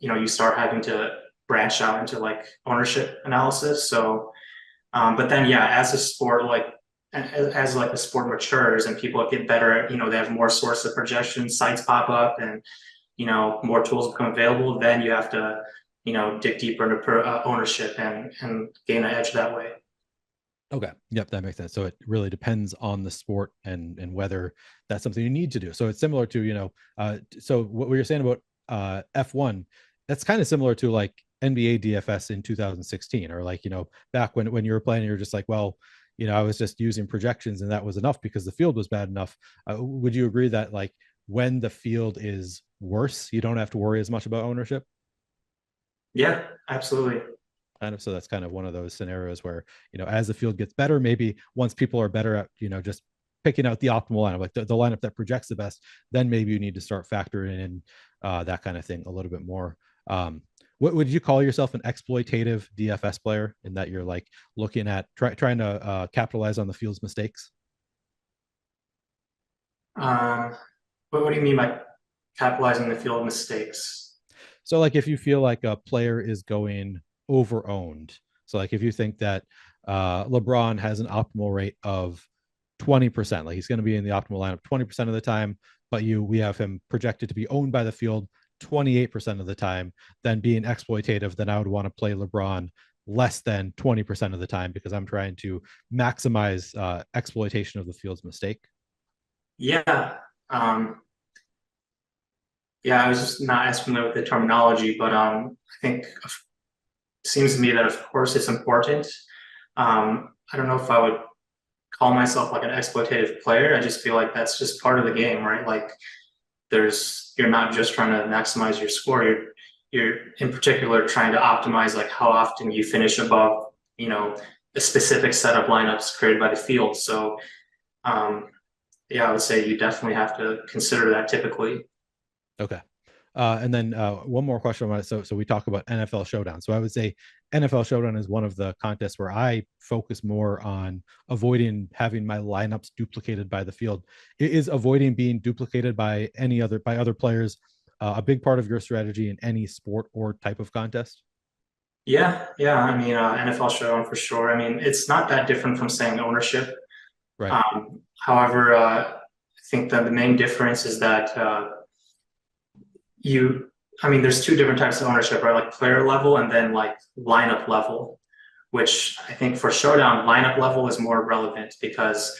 Speaker 2: you start having to branch out into like ownership analysis. So but then yeah, as a sport, like as like the sport matures and people get better, they have more sources of projection, sites pop up, and more tools become available, then you have to dig deeper into ownership and gain an edge that way.
Speaker 1: Okay. Yep, that makes sense. So it really depends on the sport and whether that's something you need to do. So it's similar to, so what we were saying about F1, that's kind of similar to like NBA DFS in 2016, or like, back when you were playing, you're just like, well, I was just using projections and that was enough because the field was bad enough. Would you agree that like when the field is worse, you don't have to worry as much about ownership?
Speaker 2: Yeah, absolutely.
Speaker 1: Kind of. So that's kind of one of those scenarios where, as the field gets better, maybe once people are better at, just picking out the optimal lineup, like the lineup that projects the best, then maybe you need to start factoring in that kind of thing a little bit more. What would you call yourself, an exploitative DFS player, in that you're like looking at trying to capitalize on the field's mistakes?
Speaker 2: Um, what do you mean by capitalizing the field mistakes?
Speaker 1: So like if you feel like a player is going over owned, so like if you think that LeBron has an optimal rate of 20%, like he's going to be in the optimal lineup 20% of the time, but we have him projected to be owned by the field 28% of the time, then being exploitative, then I would want to play LeBron less than 20% of the time because I'm trying to maximize exploitation of the field's mistake.
Speaker 2: Yeah. Um, yeah, I was just not as familiar with the terminology, but I think it seems to me that of course it's important. I don't know if I would call myself like an exploitative player. I just feel like that's just part of the game, right? Like you're not just trying to maximize your score. You're in particular trying to optimize like how often you finish above, a specific set of lineups created by the field. So um, yeah, I would say you definitely have to consider that typically.
Speaker 1: Okay. And then one more question on it. So we talk about NFL Showdown. So I would say NFL Showdown is one of the contests where I focus more on avoiding having my lineups duplicated by the field. Is avoiding being duplicated by other players a big part of your strategy in any sport or type of contest?
Speaker 2: Yeah, yeah. I mean, NFL Showdown for sure. I mean, it's not that different from saying ownership.
Speaker 1: Right.
Speaker 2: However, I think that the main difference is that there's two different types of ownership, right? Like player level and then like lineup level, which I think for Showdown, lineup level is more relevant because,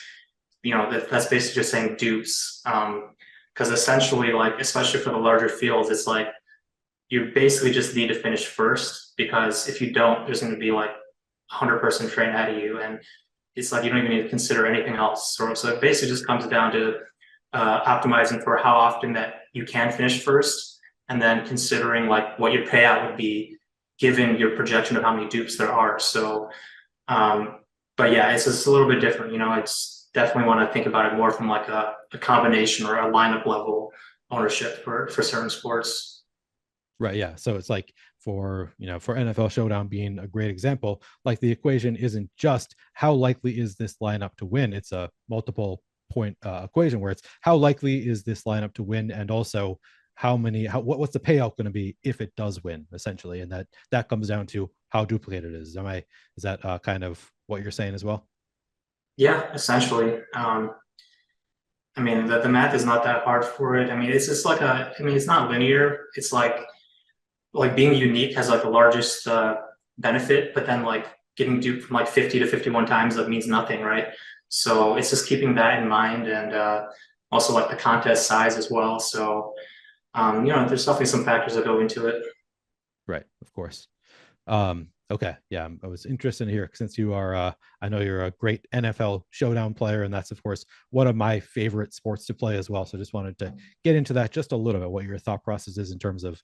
Speaker 2: that's basically just saying dupes. Because essentially, like, especially for the larger fields, it's like you basically just need to finish first because if you don't, there's going to be like 100-person train ahead of you. And it's like you don't even need to consider anything else. So it basically just comes down to optimizing for how often that you can finish first, and then considering like what your payout would be given your projection of how many dupes there are. So, but yeah, it's just a little bit different. It's definitely want to think about it more from like a combination or a lineup level ownership for certain sports.
Speaker 1: Right. Yeah. So it's like for NFL Showdown being a great example, like the equation isn't just how likely is this lineup to win. It's a multiple point equation where it's how likely is this lineup to win, and also what's the payout going to be if it does win, essentially, and that comes down to how duplicated it is. Is that kind of what you're saying as well?
Speaker 2: Yeah, essentially. I mean, the math is not that hard for it. I mean, it's just like it's not linear. It's like being unique has like the largest benefit, but then like getting duped from like 50 to 51 times, that means nothing, right? So it's just keeping that in mind, and also like the contest size as well. So there's definitely some factors that go into it.
Speaker 1: Right, of course. Okay, yeah, I was interested in here since you are. I know you're a great NFL Showdown player, and that's of course one of my favorite sports to play as well. So just wanted to get into that just a little bit, what your thought process is in terms of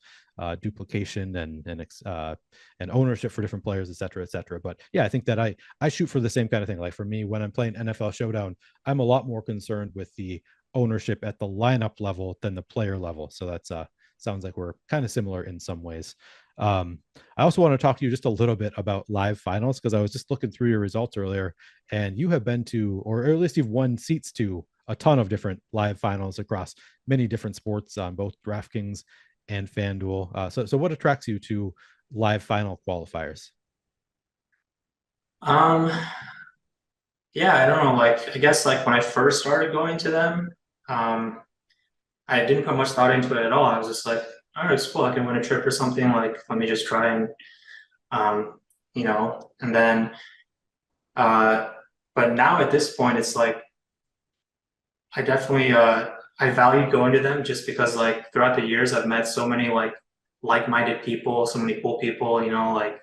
Speaker 1: duplication and ownership for different players, et cetera, et cetera. But yeah, I think that I shoot for the same kind of thing. Like for me, when I'm playing NFL Showdown, I'm a lot more concerned with the ownership at the lineup level than the player level. So that's sounds like we're kind of similar in some ways. I also want to talk to you just a little bit about live finals, because I was just looking through your results earlier, and you have been to, or at least you've won seats to, a ton of different live finals across many different sports on both DraftKings and FanDuel. So what attracts you to live final qualifiers?
Speaker 2: Um, yeah, I don't know. Like, I guess like when I first started going to them, um, I didn't put much thought into it at all. I was just like, all right, it's cool. I can win a trip or something. Like, let me just try and, and then, uh, but now at this point, it's like, I definitely, I value going to them just because like throughout the years, I've met so many like-minded people, so many cool people, like,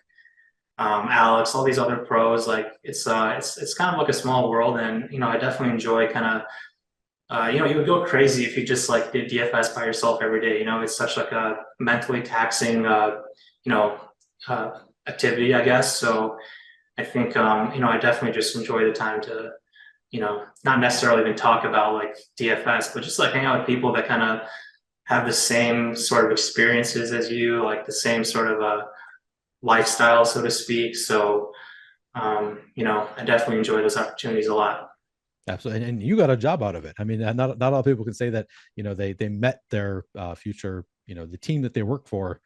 Speaker 2: Alex, all these other pros. Like, it's kind of like a small world. And, I definitely enjoy kind of, you would go crazy if you just like did DFS by yourself every day. It's such like a mentally taxing, you know, activity, I guess. So I think, I definitely just enjoy the time to, not necessarily even talk about like DFS, but just like hang out with people that kind of have the same sort of experiences as you, like the same sort of lifestyle, so to speak. So, I definitely enjoy those opportunities a lot.
Speaker 1: Absolutely, and you got a job out of it. I mean, not a lot of people can say that they met their future, the team that they work for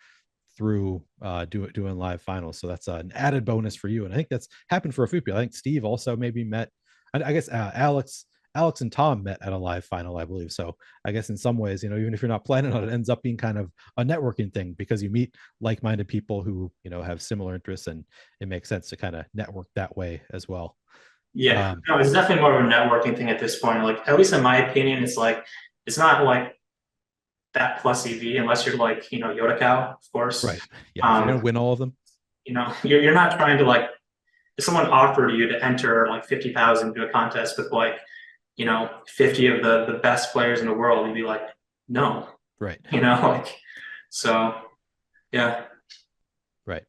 Speaker 1: through doing live finals. So that's an added bonus for you. And I think that's happened for a few people. I think Steve also maybe met. I guess Alex and Tom met at a live final, I believe. So I guess in some ways, even if you're not planning on it, it ends up being kind of a networking thing because you meet like-minded people who have similar interests, and it makes sense to kind of network that way as well.
Speaker 2: Yeah, no, it's definitely more of a networking thing at this point. Like, at least in my opinion, it's not like that plus EV unless you're like, Yoda Cow, of course.
Speaker 1: Right. Yeah. If you're gonna win all of them.
Speaker 2: You're not trying to like, if someone offered you to enter like 50,000 to a contest with like, 50 of the best players in the world, you'd be like, no,
Speaker 1: Right.
Speaker 2: like, so yeah.
Speaker 1: Right.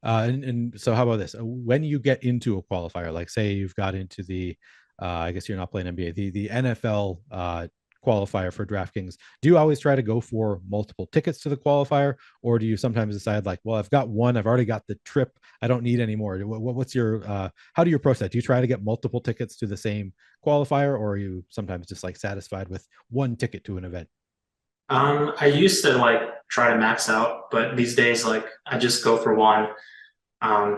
Speaker 1: And so how about this? When you get into a qualifier, like say you've got into the, I guess you're not playing NBA, the NFL qualifier for DraftKings, do you always try to go for multiple tickets to the qualifier? Or do you sometimes decide like, well, I've got one, I've already got the trip, I don't need any more? What's your, how do you approach that? Do you try to get multiple tickets to the same qualifier, or are you sometimes just like satisfied with one ticket to an event?
Speaker 2: I used to like try to max out, but these days, like I just go for one,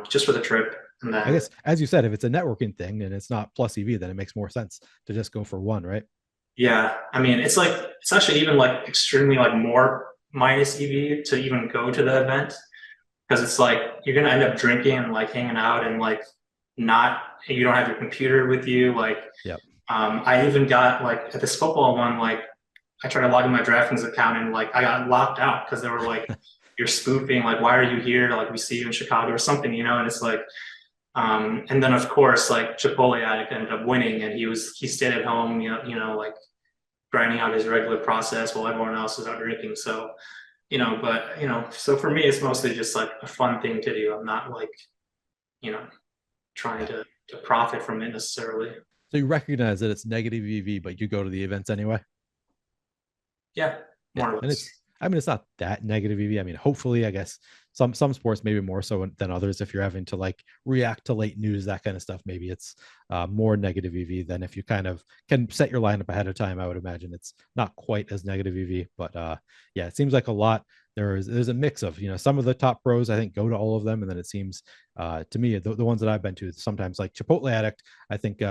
Speaker 2: just for the trip. And
Speaker 1: I
Speaker 2: then,
Speaker 1: guess, as you said, if it's a networking thing and it's not plus EV, then it makes more sense to just go for one, right?
Speaker 2: yeah, I mean, it's actually even like extremely like more minus EV to even go to the event because it's like you're gonna end up drinking and like hanging out and like not, you don't have your computer with you. Like,
Speaker 1: Yep.
Speaker 2: I even got like at this football one, like I tried to log in my DraftKings account and like I got locked out because they were like, you're spoofing, like, why are you here? Like, we see you in Chicago or something, and it's like, and then of course, like Chipotle Addict ended up winning and he stayed at home, like grinding out his regular process while everyone else is out drinking. So, so for me, it's mostly just like a fun thing to do. I'm not like, you know, trying
Speaker 1: Yeah.
Speaker 2: to profit from it necessarily.
Speaker 1: So you recognize that it's negative EV, but you go to the events anyway.
Speaker 2: Yeah,
Speaker 1: Yeah,
Speaker 2: more or
Speaker 1: and it's,
Speaker 2: less.
Speaker 1: I mean, it's not that negative EV. I mean, hopefully, I guess some sports maybe more so than others. If you're having to like react to late news, that kind of stuff, maybe it's more negative EV than if you kind of can set your lineup ahead of time. I would imagine it's not quite as negative EV, but yeah, it seems like a lot. There's a mix of some of the top pros I think go to all of them, and then it seems to me the ones that I've been to sometimes like Chipotle Addict. I think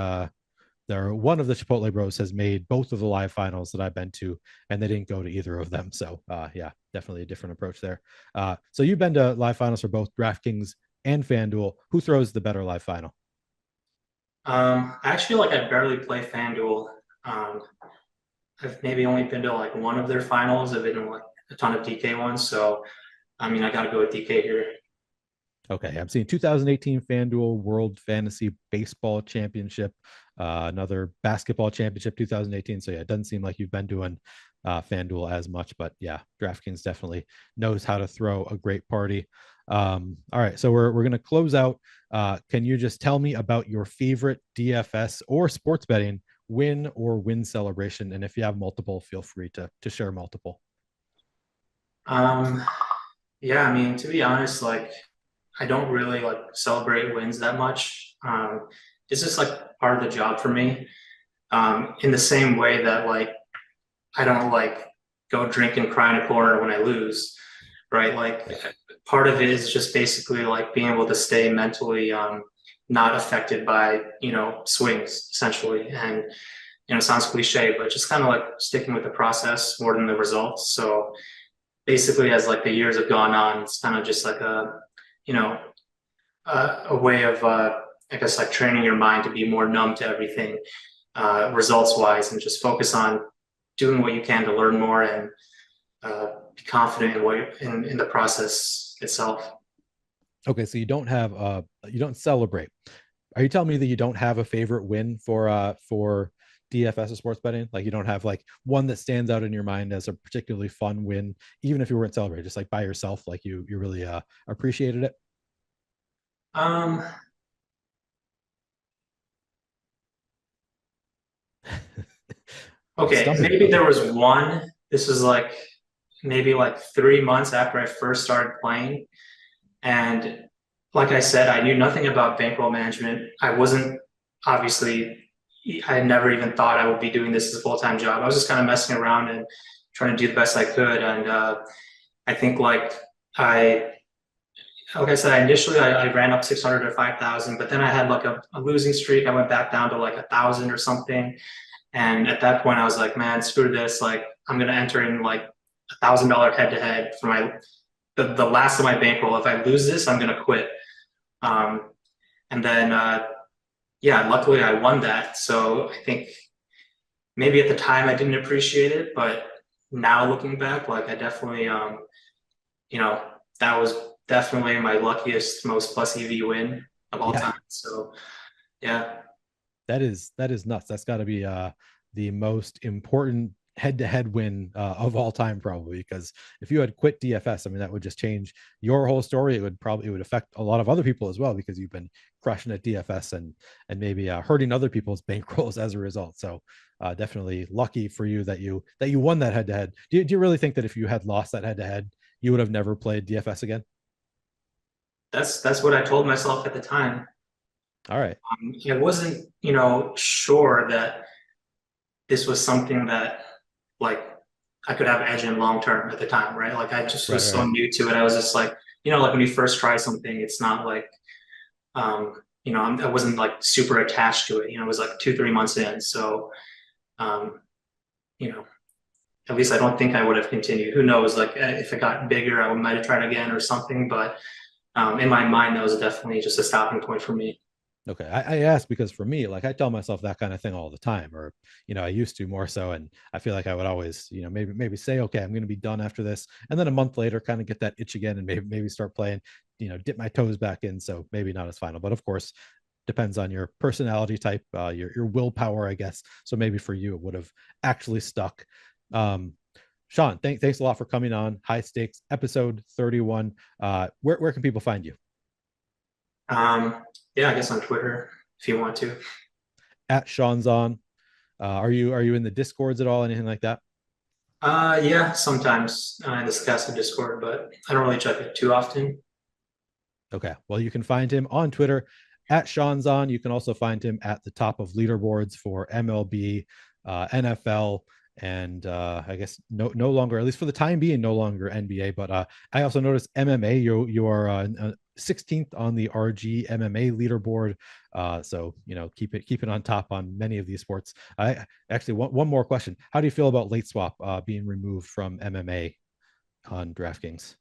Speaker 1: one of the Chipotle Bros has made both of the live finals that I've been to, and they didn't go to either of them. So yeah, definitely a different approach there. So you've been to live finals for both DraftKings and FanDuel. Who throws the better live final?
Speaker 2: Actually, like I barely play FanDuel. Um, I've maybe only been to like one of their finals. I've been to like a ton of DK ones. So, I mean, I got to go with DK here.
Speaker 1: Okay, I'm seeing 2018 FanDuel World Fantasy Baseball Championship, another basketball championship 2018. So yeah, it doesn't seem like you've been doing FanDuel as much, but yeah, DraftKings definitely knows how to throw a great party. All right, so we're gonna close out. Can you just tell me about your favorite DFS or sports betting win or win celebration? And if you have multiple, feel free to share multiple.
Speaker 2: Um, yeah, I mean, to be honest, like I don't really like celebrate wins that much. It's just like part of the job for me. In the same way that like I don't like go drink and cry in a corner when I lose, right? Like
Speaker 1: Yeah.
Speaker 2: part of it is just basically like being able to stay mentally not affected by swings essentially. And it sounds cliche, but just kind of like sticking with the process more than the results. So basically, as like the years have gone on, it's kind of just like you know a way of I guess like training your mind to be more numb to everything results wise and just focus on doing what you can to learn more and be confident in in the process itself.
Speaker 1: Okay, so you don't celebrate. Are you telling me that you don't have a favorite win for DFS or sports betting? Like you don't have like one that stands out in your mind as a particularly fun win, even if you weren't celebrating, just like by yourself, like you really appreciated it.
Speaker 2: Um, okay,
Speaker 1: Stumping me.
Speaker 2: maybe
Speaker 1: Okay.
Speaker 2: there was one. This was like maybe like 3 months after I first started playing. And like I said, I knew nothing about bankroll management. Obviously, I never even thought I would be doing this as a full-time job. I was just kind of messing around and trying to do the best I could. And I think like I said, initially I ran up 600 to 5,000, but then I had like a losing streak. I went back down to like 1,000 or something. And at that point I was like, man, screw this. Like I'm going to enter in like $1,000 head to head for the last of my bankroll. If I lose this, I'm going to quit. And then, yeah, luckily I won that. So I think maybe at the time I didn't appreciate it, but now looking back, like I definitely, that was definitely my luckiest, most plus EV win of all time. So yeah.
Speaker 1: That is nuts. That's got to be the most important head-to-head win of all time, probably, because if you had quit DFS, I mean, that would just change your whole story. It would affect a lot of other people as well, because you've been crushing at DFS and maybe hurting other people's bankrolls as a result. So definitely lucky for you that you won that head-to-head. Do you really think that if you had lost that head-to-head, you would have never played DFS again?
Speaker 2: That's what I told myself at the time.
Speaker 1: All right.
Speaker 2: I wasn't, sure that this was something that like I could have edge in long term at the time, right? Like I just was so new to it. I was just like, like when you first try something, it's not like, I wasn't like super attached to it. It was like 2-3 months in. So, at least I don't think I would have continued. Who knows? Like if it got bigger, I might have tried again or something. But in my mind, that was definitely just a stopping point for me.
Speaker 1: Okay. I asked because for me, like I tell myself that kind of thing all the time, or, I used to more so. And I feel like I would always, maybe say, okay, I'm going to be done after this. And then a month later, kind of get that itch again and maybe start playing, dip my toes back in. So maybe not as final, but of course, depends on your personality type, your willpower, I guess. So maybe for you, it would have actually stuck. Shawn, thanks a lot for coming on High Stakes episode 31. Where can people find you?
Speaker 2: Yeah, I guess on Twitter if you want to.
Speaker 1: At Shawn Zhan. Are you in the Discords at all? Anything like that?
Speaker 2: Yeah, sometimes in the Stokastic Discord, but I don't really check it too often.
Speaker 1: Okay. Well, you can find him on Twitter at Shawn Zhan. You can also find him at the top of leaderboards for MLB, NFL, and I guess no longer, at least for the time being, no longer NBA. But I also noticed MMA. You are 16th on the RG MMA leaderboard. So keep it on top on many of these sports. I actually one more question. How do you feel about late swap being removed from MMA on DraftKings?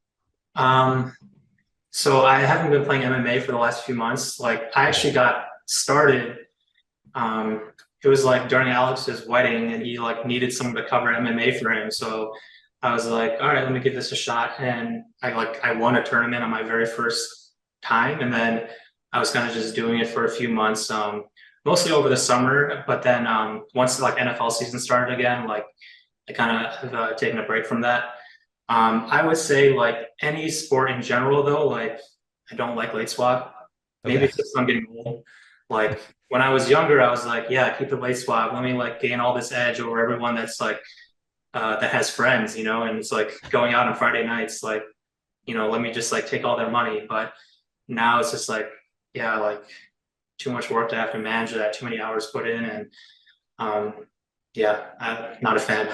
Speaker 2: So I haven't been playing MMA for the last few months. Like I actually got started. It was like during Alex's wedding, and he like needed someone to cover MMA for him. So I was like, all right, let me give this a shot. And I won a tournament on my very first time, and then I was kind of just doing it for a few months, mostly over the summer. But then once like NFL season started again, like I kind of have taken a break from that. I would say like any sport in general, though, like I don't like late swap. Maybe it's just I'm getting old. Like when I was younger, I was like, yeah, keep the late swap. Let me like gain all this edge over everyone that's like that has friends, and it's like going out on Friday nights, like, let me just like take all their money. But now it's just like, yeah, like too much work to have to manage that, too many hours put in, and yeah, I'm not a fan.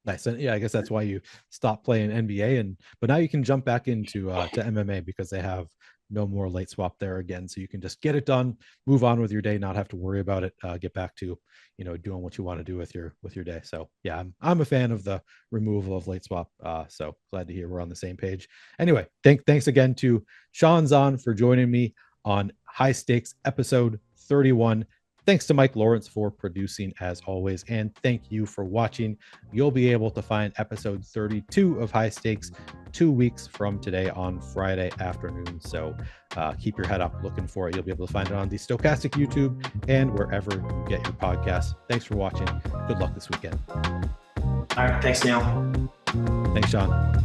Speaker 1: Nice. And yeah, I guess that's why you stopped playing NBA, but now you can jump back into to MMA because they have no more late swap there again. So you can just get it done, move on with your day, not have to worry about it, get back to, doing what you want to do with your day. So yeah, I'm a fan of the removal of late swap. So glad to hear we're on the same page. Anyway, thanks again to Shawn Zhan for joining me on High Stakes episode 31. Thanks to Mike Lawrence for producing as always, and thank you for watching. You'll be able to find episode 32 of High Stakes 2 weeks from today on Friday afternoon. So keep your head up looking for it. You'll be able to find it on the Stokastic YouTube and wherever you get your podcasts. Thanks for watching. Good luck this weekend.
Speaker 2: All right. Thanks, Neil.
Speaker 1: Thanks, Shawn.